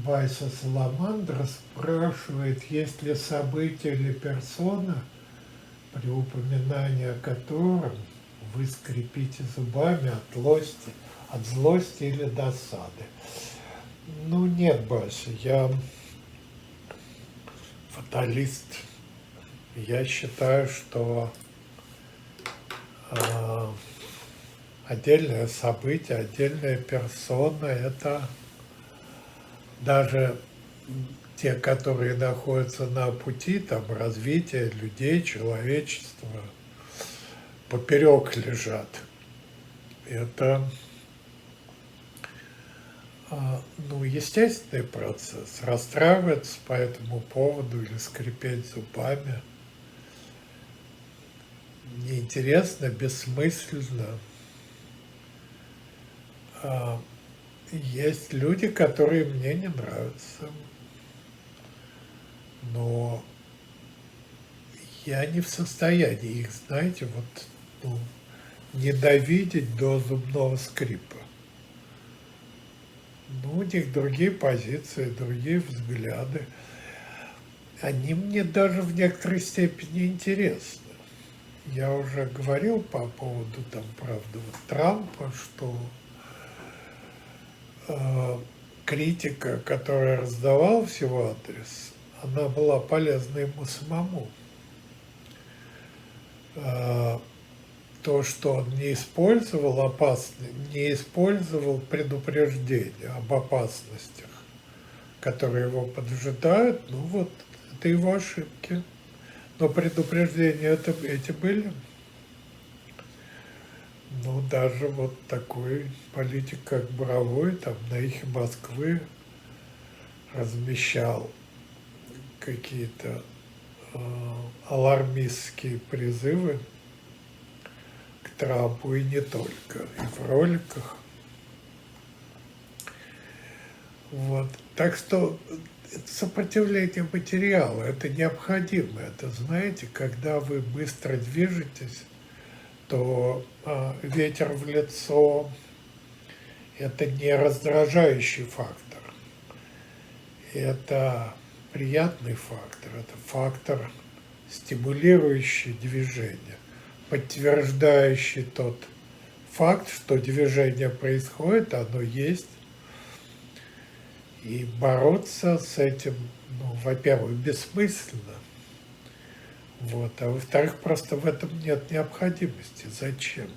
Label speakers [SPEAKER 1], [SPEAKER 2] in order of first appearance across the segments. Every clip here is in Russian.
[SPEAKER 1] Вайса Саламандра спрашивает, есть ли событие или персона, при упоминании о котором вы скрипите зубами от злости или досады. Ну нет, Бася, я фаталист. Я считаю, что э, отдельное событие, отдельная персона — это даже те, которые находятся на пути там, развития людей, человечества, поперек лежат. Это ну, естественный процесс. Расстраиваться по этому поводу или скрипеть зубами неинтересно, бессмысленно. Есть люди, которые мне не нравятся, но я не в состоянии их, знаете, вот, ну, ненавидеть до зубного скрипа. Ну, у них другие позиции, другие взгляды. Они мне даже в некоторой степени интересны. Я уже говорил по поводу, там, правда, вот Трампа, что критика, которая раздавал в его адрес, она была полезна ему самому. То, что он не использовал предупреждения об опасностях, которые его поджидают, ну вот, это его ошибки. Но предупреждения эти были. Ну, даже вот такой политик, как Боровой, там на «Эхе Москвы» размещал какие-то алармистские призывы к Трампу, и не только, и в роликах. Вот. Так что сопротивление материала — это необходимо. Это, знаете, когда вы быстро движетесь, то ветер в лицо — это не раздражающий фактор. Это приятный фактор, это фактор, стимулирующий движение, подтверждающий тот факт, что движение происходит, оно есть. И бороться с этим, ну, во-первых, бессмысленно, вот, а во-вторых, просто в этом нет необходимости. Зачем?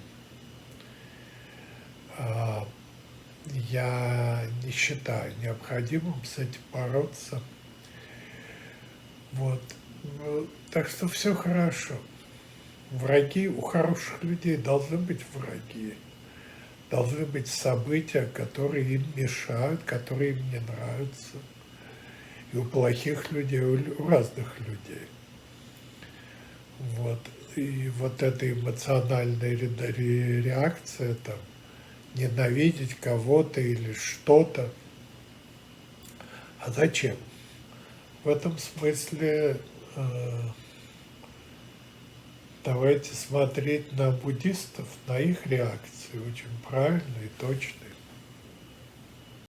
[SPEAKER 1] Я не считаю необходимым с этим бороться. Вот. Ну, так что все хорошо. Враги, у хороших людей должны быть враги. Должны быть события, которые им мешают, которые им не нравятся. И у плохих людей, у разных людей. Вот. И вот эта эмоциональная реакция, там, ненавидеть кого-то или что-то. А зачем? В этом смысле давайте смотреть на буддистов, на их реакции, очень правильно и точно.